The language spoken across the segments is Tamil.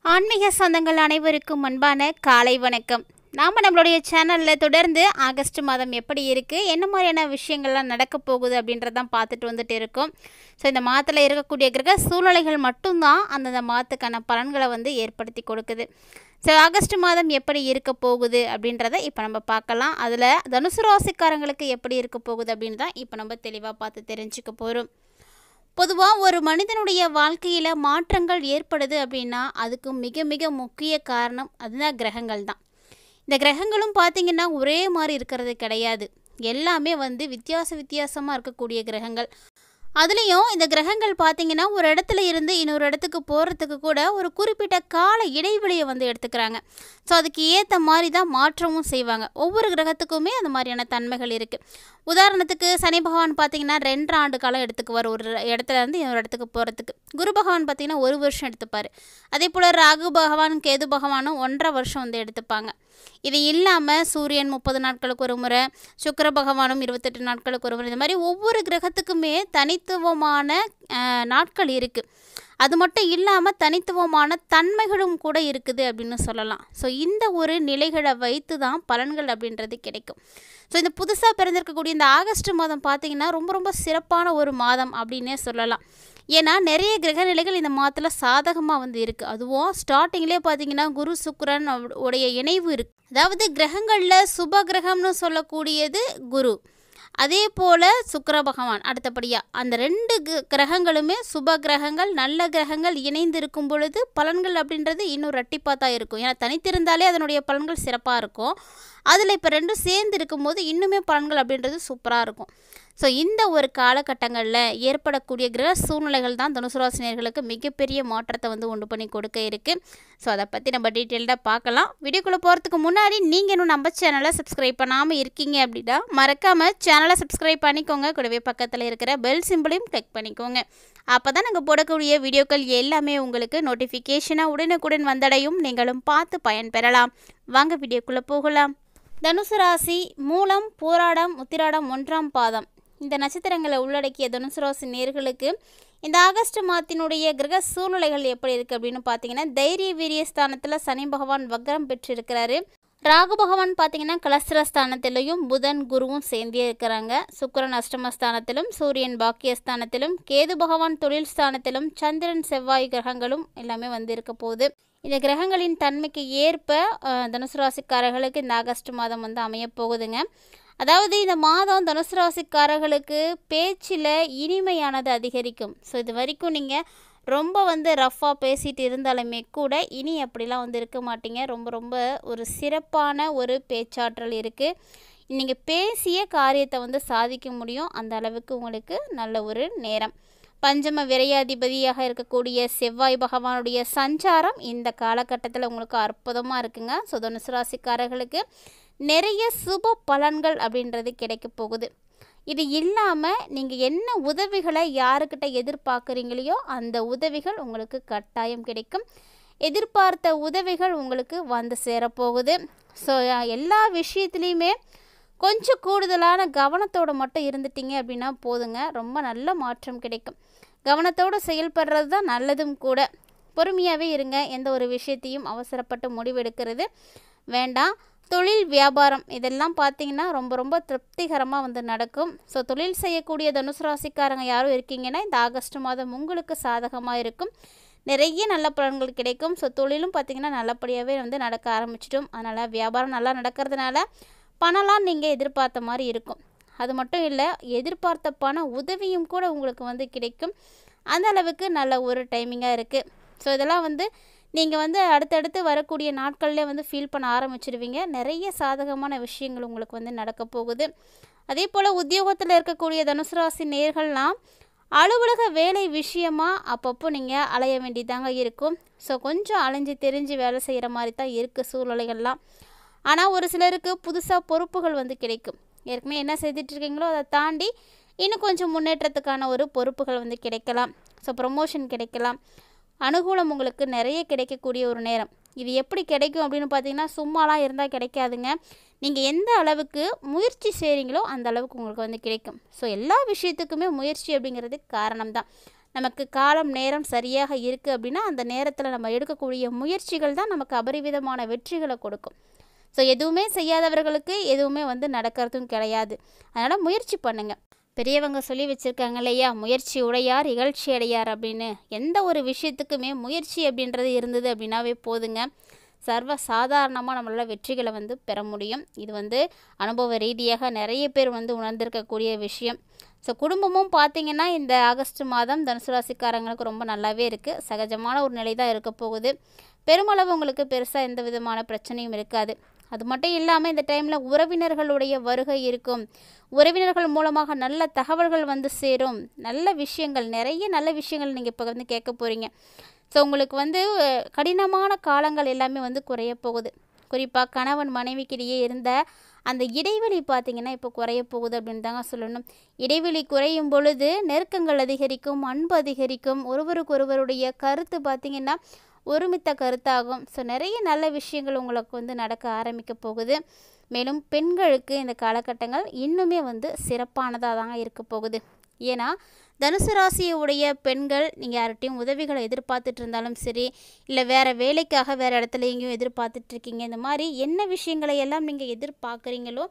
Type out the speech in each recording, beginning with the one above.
ஆன்மீக சொந்தங்கள் அனைவருக்கும் அன்பான காலை வணக்கம். நாம் நம்மளுடைய சேனலில் தொடர்ந்து ஆகஸ்ட் மாதம் எப்படி இருக்குது, என்ன மாதிரியான விஷயங்கள்லாம் நடக்க போகுது அப்படின்றதான் பார்த்துட்டு வந்துட்டு இருக்கோம். ஸோ இந்த மாதத்தில் இருக்கக்கூடிய கிரக சூழ்நிலைகள் மட்டும்தான் அந்தந்த மாதத்துக்கான பலன்களை ஏற்படுத்தி கொடுக்குது. ஸோ ஆகஸ்ட் மாதம் எப்படி இருக்க போகுது அப்படின்றத இப்போ நம்ம பார்க்கலாம். அதில் தனுசு ராசிக்காரங்களுக்கு எப்படி இருக்க போகுது அப்படின்னு தான் இப்போ நம்ம தெளிவாக பார்த்து தெரிஞ்சுக்க போகிறோம். பொதுவாக ஒரு மனிதனுடைய வாழ்க்கையில் மாற்றங்கள் ஏற்படுது அப்படின்னா அதுக்கு மிக மிக முக்கிய காரணம் அதுதான் கிரகங்கள் தான். இந்த கிரகங்களும் பார்த்திங்கன்னா ஒரே மாதிரி இருக்கிறது கிடையாது. எல்லாமே வித்தியாசமாக இருக்கக்கூடிய கிரகங்கள். அதுலேயும் இந்த கிரகங்கள் பார்த்திங்கன்னா ஒரு இடத்துல இருந்து இன்னொரு இடத்துக்கு போகிறதுக்கு கூட ஒரு குறிப்பிட்ட கால இடைவெளியை எடுத்துக்கிறாங்க. ஸோ அதுக்கு ஏற்ற மாதிரி தான் மாற்றமும் செய்வாங்க. ஒவ்வொரு கிரகத்துக்குமே அந்த மாதிரியான தன்மைகள் இருக்குது. உதாரணத்துக்கு சனி பகவான் பார்த்திங்கன்னா 2 ஆண்டு காலம் எடுத்துக்குவார் ஒரு இடத்துல இருந்து இன்னொரு இடத்துக்கு போகிறதுக்கு. குரு பகவான் பார்த்திங்கன்னா 1 வருஷம் எடுத்துப்பார். அதே போல் ராகு பகவான் கேது பகவானும் 1.5 வருஷம் எடுத்துப்பாங்க. இது இல்லாமல் சூரியன் 30 நாட்களுக்கு ஒரு முறை, சுக்கிர பகவானும் 28 நாட்களுக்கு ஒரு முறை, இந்த மாதிரி ஒவ்வொரு கிரகத்துக்குமே தனித்துவமான நாட்கள் இருக்குது. அது மட்டும் இல்லாமல் தனித்துவமான தன்மைகளும் கூட இருக்குது அப்படின்னு சொல்லலாம். ஸோ இந்த ஒரு நிலைகளை வைத்து தான் பலன்கள் அப்படின்றது கிடைக்கும். ஸோ இந்த புதுசாக பிறந்திருக்கக்கூடிய இந்த ஆகஸ்ட் மாதம் பார்த்திங்கன்னா ரொம்ப ரொம்ப சிறப்பான ஒரு மாதம் அப்படின்னே சொல்லலாம். ஏன்னா நிறைய கிரகநிலைகள் இந்த மாதத்தில் சாதகமாக இருக்குது. அதுவும் ஸ்டார்டிங்லேயே பார்த்திங்கன்னா குரு சுக்கிரன் உடைய இணைவு இருக்குது. அதாவது கிரகங்களில் சுப கிரகம்னு சொல்லக்கூடியது குரு, அதே போல் சுக்கிர பகவான் அடுத்தபடியாக. அந்த 2 கிரகங்களுமே சுப கிரகங்கள், நல்ல கிரகங்கள் இணைந்து இருக்கும் பொழுது பலன்கள் அப்படின்றது இன்னும் ரெட்டிப்பாக தான் இருக்கும். ஏன்னா தனித்திருந்தாலே அதனுடைய பலன்கள் சிறப்பாக இருக்கும். அதில் இப்போ 2 சேர்ந்து இருக்கும்போது இன்னுமே பலன்கள் அப்படின்றது சூப்பராக இருக்கும். ஸோ இந்த ஒரு காலகட்டங்களில் ஏற்படக்கூடிய கிரக சூழ்நிலைகள் தான் தனுசு ராசினியர்களுக்கு மிகப்பெரிய மாற்றத்தை உண்டு பண்ணி கொடுக்க இருக்குது. ஸோ அதை பற்றி நம்ம டீட்டெயில்டாக பார்க்கலாம். வீடியோக்குள்ளே போகிறதுக்கு முன்னாடி நீங்கள் இன்னும் நம்ம சேனலை சப்ஸ்கிரைப் பண்ணாமல் இருக்கீங்க அப்படின்னா மறக்காமல் சேனலை சப்ஸ்கிரைப் பண்ணிக்கோங்க. கூடவே பக்கத்தில் இருக்கிற பெல் சிம்பிளையும் கிளிக் பண்ணிக்கோங்க. அப்போ தான் நாங்கள் போடக்கூடிய வீடியோக்கள் எல்லாமே உங்களுக்கு நோட்டிஃபிகேஷனாக உடனுக்குடன் வந்தடையும். நீங்களும் பார்த்து பயன்பெறலாம். வாங்க வீடியோக்குள்ளே போகலாம். தனுசு ராசி மூலம், பூராடம், உத்திராடம் 1ஆம் பாதம் இந்த நட்சத்திரங்களை உள்ளடக்கிய தனுசு ராசி நேர்களுக்கு இந்த ஆகஸ்ட் மாதத்தினுடைய கிரக சூழ்நிலைகள் எப்படி இருக்குது அப்படின்னு பார்த்தீங்கன்னா, தைரிய வீரிய ஸ்தானத்தில் சனி பகவான் வக்ரம் பெற்றிருக்கிறாரு. ராகு பகவான் பார்த்திங்கன்னா கலஸ்திரஸ்தானத்திலையும் புதன் குருவும் சேர்ந்தே இருக்கிறாங்க. சுக்கிரன் அஷ்டமஸ்தானத்திலும், சூரியன் பாக்கியஸ்தானத்திலும், கேது பகவான் தொழில் ஸ்தானத்திலும், சந்திரன் செவ்வாய் கிரகங்களும் எல்லாமே இருக்க போகுது. இந்த கிரகங்களின் தன்மைக்கு ஏற்ப தனுசு ராசிக்காரர்களுக்கு இந்த ஆகஸ்ட் மாதம் அமையப்போகுதுங்க. அதாவது இந்த மாதம் தனுசு ராசிக்காரர்களுக்கு பேச்சில் இனிமையானது அதிகரிக்கும். ஸோ இது வரைக்கும் நீங்கள் ரொம்ப ரஃப்பாக பேசிகிட்டு இருந்தாலுமே கூட இனி அப்படிலாம் இருக்க மாட்டீங்க. ரொம்ப ரொம்ப ஒரு சிறப்பான ஒரு பேச்சாற்றல் இருக்குது. நீங்கள் பேசிய காரியத்தை சாதிக்க முடியும். அந்த அளவுக்கு உங்களுக்கு நல்ல ஒரு நேரம். பஞ்சம விரையாதிபதியாக இருக்கக்கூடிய செவ்வாய் பகவானுடைய சஞ்சாரம் இந்த காலகட்டத்தில் உங்களுக்கு அற்புதமாக இருக்குங்க. ஸோ தனுசு ராசிக்காரர்களுக்கு நிறைய சுப பலன்கள் அப்படின்றது கிடைக்க போகுது. இது இல்லாமல் நீங்கள் என்ன உதவிகளை யாருக்கிட்ட எதிர்பார்க்குறீங்களையோ அந்த உதவிகள் உங்களுக்கு கட்டாயம் கிடைக்கும். எதிர்பார்த்த உதவிகள் உங்களுக்கு சேரப்போகுது. ஸோ எல்லா விஷயத்துலேயுமே கொஞ்சம் கூடுதலான கவனத்தோடு மட்டும் இருந்துட்டீங்க அப்படின்னா போதுங்க, ரொம்ப நல்ல மாற்றம் கிடைக்கும். கவனத்தோடு செயல்படுறது தான் நல்லதும் கூட. பொறுமையாகவே இருங்க. எந்த ஒரு விஷயத்தையும் அவசரப்பட்டு முடிவெடுக்கிறது வேண்டாம். தொழில் வியாபாரம் இதெல்லாம் பார்த்திங்கன்னா ரொம்ப ரொம்ப திருப்திகரமாக நடக்கும். ஸோ தொழில் செய்யக்கூடிய தனுசு ராசிக்காரங்க யாரும் இருக்கீங்கன்னா இந்த ஆகஸ்ட் மாதம் உங்களுக்கு சாதகமாக இருக்கும். நிறைய நல்ல பலன்கள் கிடைக்கும். ஸோ தொழிலும் பார்த்திங்கன்னா நல்லபடியாகவே நடக்க ஆரம்பிச்சிடும். அதனால் வியாபாரம் நல்லா நடக்கிறதுனால பணம்லாம் நீங்கள் எதிர்பார்த்த மாதிரி இருக்கும். அது மட்டும் இல்லை, எதிர்பார்த்த பண உதவியும் கூட உங்களுக்கு கிடைக்கும். அந்த அளவுக்கு நல்ல ஒரு டைமிங்காக இருக்குது. ஸோ இதெல்லாம் நீங்கள் அடுத்தடுத்து வரக்கூடிய நாட்கள்லேயே ஃபீல் பண்ண ஆரம்பிச்சிடுவீங்க. நிறைய சாதகமான விஷயங்கள் உங்களுக்கு நடக்க போகுது. அதே போல் உத்தியோகத்தில் இருக்கக்கூடிய தனுசு ராசி நேயர்கள்லாம் அலுவலக வேலை விஷயமாக அப்பப்போ நீங்கள் அலைய வேண்டியதாங்க இருக்கும். ஸோ கொஞ்சம் அலைஞ்சு தெரிஞ்சு வேலை செய்கிற மாதிரி தான் இருக்குது சூழ்நிலைகள்லாம். ஆனால் ஒரு சிலருக்கு புதுசாக பொறுப்புகள் கிடைக்கும். ஏற்கனவே என்ன செய்துட்ருக்கீங்களோ அதை தாண்டி இன்னும் கொஞ்சம் முன்னேற்றத்துக்கான ஒரு பொறுப்புகள் கிடைக்கலாம். ஸோ ப்ரொமோஷன் கிடைக்கலாம். அனுகூலம் உங்களுக்கு நிறைய கிடைக்கக்கூடிய ஒரு நேரம். இது எப்படி கிடைக்கும் அப்படின்னு பார்த்தீங்கன்னா, சும்மாலாம் இருந்தால் கிடைக்காதுங்க. நீங்கள் எந்த அளவுக்கு முயற்சி செய்கிறீங்களோ அந்த அளவுக்கு உங்களுக்கு கிடைக்கும். ஸோ எல்லா விஷயத்துக்குமே முயற்சி அப்படிங்கிறது காரணம் தான். நமக்கு காலம் நேரம் சரியாக இருக்குது அப்படின்னா அந்த நேரத்தில் நம்ம எடுக்கக்கூடிய முயற்சிகள் தான் நமக்கு அபரிவிதமான வெற்றிகளை கொடுக்கும். ஸோ எதுவுமே செய்யாதவர்களுக்கு எதுவுமே வந்து நடக்கிறதும் கிடையாது. அதனால் முயற்சி பண்ணுங்கள். பெரியவங்க சொல்லி வச்சுருக்காங்க இல்லையா, முயற்சி உடையார் இகழ்ச்சி அடையார் அப்படின்னு. எந்த ஒரு விஷயத்துக்குமே முயற்சி அப்படின்றது இருந்தது அப்படின்னாவே போதுங்க, சர்வ சாதாரணமாக நம்மளால் வெற்றிகளை வந்து பெற முடியும். இது வந்து அனுபவ ரீதியாக நிறைய பேர் வந்து உணர்ந்திருக்கக்கூடிய விஷயம். ஸோ குடும்பமும் பார்த்திங்கன்னா இந்த ஆகஸ்ட் மாதம் தனுசு ராசிக்காரங்களுக்கு ரொம்ப நல்லாவே இருக்குது. சகஜமான ஒரு நிலை தான் இருக்க போகுது. பெருமளவு உங்களுக்கு பெருசாக எந்த விதமான பிரச்சனையும் இருக்காது. அது மட்டும் இல்லாமல் இந்த டைமில் உறவினர்களுடைய வருகை இருக்கும். உறவினர்கள் மூலமாக நல்ல தகவல்கள் வந்து சேரும். நல்ல விஷயங்கள், நிறைய நல்ல விஷயங்கள் நீங்கள் இப்போ வந்து கேட்க போகிறீங்க. ஸோ உங்களுக்கு வந்து கடினமான காலங்கள் எல்லாமே வந்து குறைய போகுது. குறிப்பாக கணவன் மனைவிக்கிடையே இருந்த அந்த இடைவெளி பார்த்திங்கன்னா இப்போ குறைய போகுது அப்படின்னு தாங்க சொல்லணும். இடைவெளி குறையும் பொழுது நெருக்கங்கள் அதிகரிக்கும், அன்பு அதிகரிக்கும், ஒருவருடைய கருத்து பார்த்திங்கன்னா ஒருமித்த கருத்தாகும். ஸோ நிறைய நல்ல விஷயங்கள் உங்களுக்கு வந்து நடக்க ஆரம்பிக்க போகுது. மேலும் பெண்களுக்கு இந்த காலகட்டங்கள் இன்னுமே வந்து சிறப்பானதாக தாங்க இருக்க போகுது. ஏன்னா தனுசு ராசியுடைய பெண்கள் நீங்கள் யார்கிட்டையும் உதவிகளை எதிர்பார்த்துட்டு இருந்தாலும் சரி, இல்லை வேறு வேலைக்காக வேறு இடத்துல எங்கேயும் எதிர்பார்த்துட்ருக்கீங்க, இந்த மாதிரி என்ன விஷயங்களை எல்லாம் நீங்கள் எதிர்பார்க்குறீங்களோ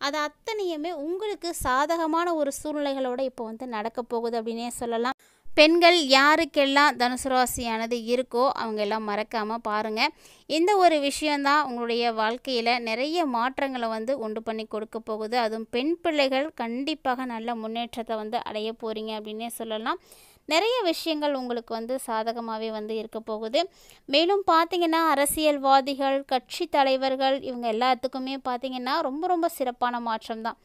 அது அத்தனையுமே உங்களுக்கு சாதகமான ஒரு சூழ்நிலைகளோடு இப்போ வந்து நடக்க போகுது அப்படின்னே சொல்லலாம். பெண்கள் யாருக்கெல்லாம் தனுசு ராசியானது இருக்கோ அவங்க எல்லாம் மறக்காமல் பாருங்கள். இந்த ஒரு விஷயந்தான் உங்களுடைய வாழ்க்கையில் நிறைய மாற்றங்களை வந்து உண்டு பண்ணி கொடுக்க போகுது. அதுவும் பெண் பிள்ளைகள் கண்டிப்பாக நல்ல முன்னேற்றத்தை வந்து அடைய போகிறீங்க அப்படின்னே சொல்லலாம். நிறைய விஷயங்கள் உங்களுக்கு வந்து சாதகமாகவே வந்து இருக்க போகுது. மேலும் பார்த்திங்கன்னா அரசியல்வாதிகள், கட்சி தலைவர்கள் இவங்க எல்லாத்துக்குமே பார்த்திங்கன்னா ரொம்ப ரொம்ப சிறப்பான மாற்றம் தான்.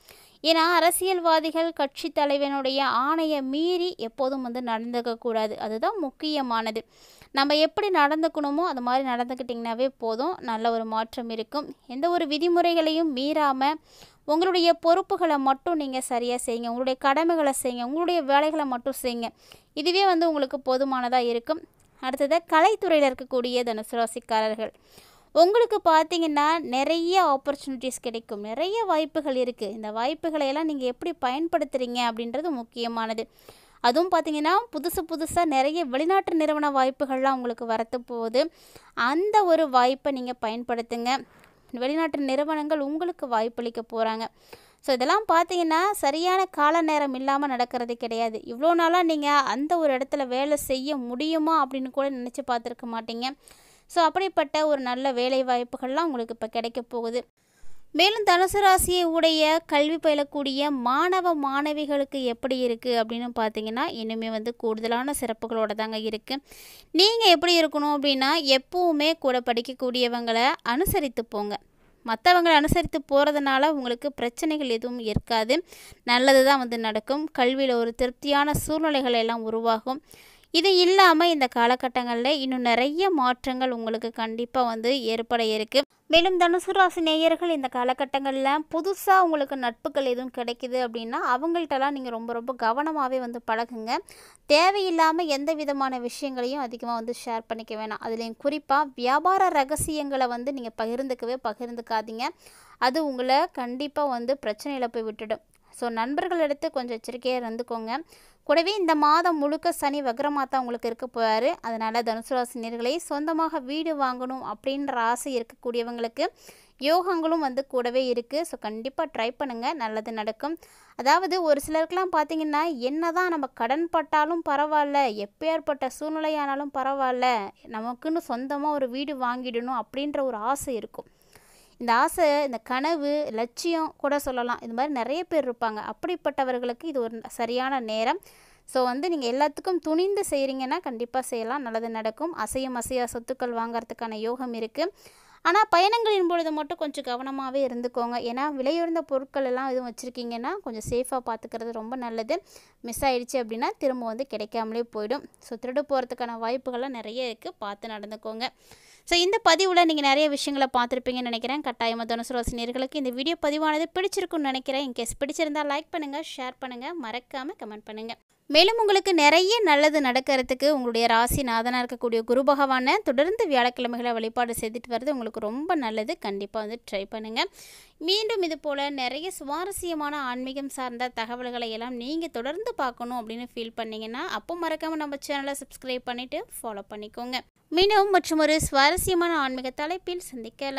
ஏன்னா அரசியல்வாதிகள் கட்சி தலைவனுடைய ஆணையை மீறி எப்போதும் வந்து நடந்துக்கக்கூடாது. அதுதான் முக்கியமானது. நம்ம எப்படி நடந்துக்கணுமோ அது மாதிரி நடந்துக்கிட்டிங்கனாவே போதும், நல்ல ஒரு மாற்றம் இருக்கும். எந்த ஒரு விதிமுறைகளையும் மீறாமல் உங்களுடைய பொறுப்புகளை மட்டும் நீங்கள் சரியாக செய்யுங்க. உங்களுடைய கடமைகளை செய்யுங்க. உங்களுடைய வேலைகளை மட்டும் செய்யுங்க. இதுவே வந்து உங்களுக்கு போதுமானதாக இருக்கும். அடுத்தது கலைத்துறையில் இருக்கக்கூடிய தனுசு ராசிக்காரர்கள், உங்களுக்கு பார்த்திங்கன்னா நிறைய ஆப்பர்ச்சுனிட்டிஸ் கிடைக்கும். நிறைய வாய்ப்புகள் இருக்குது. இந்த வாய்ப்புகளை எல்லாம் நீங்கள் எப்படி பயன்படுத்துகிறீங்க அப்படின்றது முக்கியமானது. அதுவும் பார்த்திங்கன்னா புதுசாக நிறைய வெளிநாட்டு நிறுவன வாய்ப்புகள்லாம் உங்களுக்கு வரத்து போகுது. அந்த ஒரு வாய்ப்பை நீங்கள் பயன்படுத்துங்க. வெளிநாட்டு நிறுவனங்கள் உங்களுக்கு வாய்ப்பளிக்க போகிறாங்க. ஸோ இதெல்லாம் பார்த்திங்கன்னா சரியான கால நேரம் இல்லாமல் நடக்கிறது கிடையாது. இவ்வளோ நாளாக நீங்கள் அந்த ஒரு இடத்துல வேலை செய்ய முடியுமா அப்படின்னு கூட நினச்சி பார்த்துருக்க மாட்டீங்க. ஸோ அப்படிப்பட்ட ஒரு நல்ல வேலை வாய்ப்புகள்லாம் உங்களுக்கு இப்போ கிடைக்க போகுது. மேலும் தனுசு ராசியை உடைய கல்வி பயிலக்கூடிய மாணவ மாணவிகளுக்கு எப்படி இருக்குது அப்படின்னு பார்த்தீங்கன்னா இன்னுமே வந்து கூடுதலான சிறப்புகளோடு தாங்க இருக்குது. நீங்கள் எப்படி இருக்கணும் அப்படின்னா எப்பவுமே கூட படிக்கக்கூடியவங்களை அனுசரித்து போங்க. மற்றவங்களை அனுசரித்து போகிறதுனால உங்களுக்கு பிரச்சனைகள் எதுவும் இருக்காது. நல்லது தான் வந்து நடக்கும். கல்வியில் ஒரு திருப்தியான சூழ்நிலைகள் எல்லாம் உருவாகும். இது இல்லாமல் இந்த காலகட்டங்களில் இன்னும் நிறைய மாற்றங்கள் உங்களுக்கு கண்டிப்பாக வந்து ஏற்பட இருக்குது. மேலும் தனுசு ராசி நேயர்கள் இந்த காலகட்டங்களில் புதுசாக உங்களுக்கு நட்புகள் எதுவும் கிடைக்குது அப்படின்னா அவங்கள்ட்டலாம் நீங்கள் ரொம்ப ரொம்ப கவனமாகவே வந்து பழகுங்க. தேவையில்லாமல் எந்த விதமான விஷயங்களையும் அதிகமாக வந்து ஷேர் பண்ணிக்க வேணாம். அதுலேயும் குறிப்பாக வியாபார ரகசியங்களை வந்து நீங்கள் பகிர்ந்துக்காதீங்க. அது உங்களை கண்டிப்பாக வந்து பிரச்சனையில் போய் விட்டுடும். ஸோ நண்பர்களிடத்து கொஞ்சம் எச்சரிக்கையாக இருந்துக்கோங்க. கூடவே இந்த மாதம் முழுக்க சனி வக்ரமாத்தான் உங்களுக்கு இருக்க போகிறாரு. அதனால் தனுசு ராசி நேயர்களே, சொந்தமாக வீடு வாங்கணும் அப்படின்ற ஆசை இருக்கக்கூடியவங்களுக்கு யோகங்களும் வந்து கூடவே இருக்குது. ஸோ கண்டிப்பாக ட்ரை பண்ணுங்கள், நல்லது நடக்கும். அதாவது ஒரு சிலருக்கெலாம் பார்த்திங்கன்னா என்ன தான் நம்ம கடன் பட்டாலும் பரவாயில்ல, எப்பேற்பட்ட சூழ்நிலையானாலும் பரவாயில்ல, நமக்குன்னு சொந்தமாக ஒரு வீடு வாங்கிடணும் அப்படின்ற ஒரு ஆசை இருக்கும். இந்த ஆசை, இந்த கனவு, லட்சியம் கூட சொல்லலாம். இது மாதிரி நிறைய பேர் இருப்பாங்க. அப்படிப்பட்டவர்களுக்கு இது ஒரு சரியான நேரம். ஸோ வந்து நீங்கள் எல்லாத்துக்கும் துணிந்து செய்கிறீங்கன்னா கண்டிப்பாக செய்யலாம், நல்லது நடக்கும். அசையா சொத்துக்கள் வாங்கிறதுக்கான யோகம் இருக்குது. ஆனால் பயணங்களின் பொழுது மட்டும் கொஞ்சம் கவனமாகவே இருந்துக்கோங்க. ஏன்னா விலையுயர்ந்த பொருட்கள் எல்லாம் எதுவும் வச்சுருக்கீங்கன்னா கொஞ்சம் சேஃபாக பார்த்துக்கிறது ரொம்ப நல்லது. மிஸ் ஆகிடுச்சு அப்படின்னா திரும்ப வந்து கிடைக்காமலே போயிடும். ஸோ திருடு போகிறதுக்கான வாய்ப்புகள்லாம் நிறைய இருக்குது, பார்த்து நடந்துக்கோங்க. ஸோ இந்த பதிவில் நீங்கள் நிறைய விஷயங்களை பார்த்துருப்பீங்கன்னு நினைக்கிறேன். கட்டாயமாக தனுசு ராசி நேயர்களுக்கு இந்த வீடியோ பதிவானது பிடிச்சிருக்குன்னு நினைக்கிறேன். இன்கேஸ் பிடிச்சிருந்தால் லைக் பண்ணுங்கள், ஷேர் பண்ணுங்கள், மறக்காமல் கமெண்ட் பண்ணுங்கள். மேலும் உங்களுக்கு நிறைய நல்லது நடக்கிறதுக்கு உங்களுடைய ராசிநாதனாக இருக்கக்கூடிய குரு பகவானை தொடர்ந்து வியாழக்கிழமைகளை வழிபாடு செய்துட்டு வர்றது உங்களுக்கு ரொம்ப நல்லது. கண்டிப்பாக வந்து ட்ரை பண்ணுங்கள். மீண்டும் இது போல் நிறைய சுவாரஸ்யமான ஆன்மீகம் சார்ந்த தகவல்களை எல்லாம் நீங்கள் தொடர்ந்து பார்க்கணும் அப்படின்னு ஃபீல் பண்ணிங்கன்னா அப்போ மறக்காமல் நம்ம சேனலை சப்ஸ்கிரைப் பண்ணிவிட்டு ஃபாலோ பண்ணிக்கோங்க. மீண்டும் மற்றும் ஒரு சுவாரஸ்யமான ஆன்மீக தலைப்பில் சந்திக்கலாம்.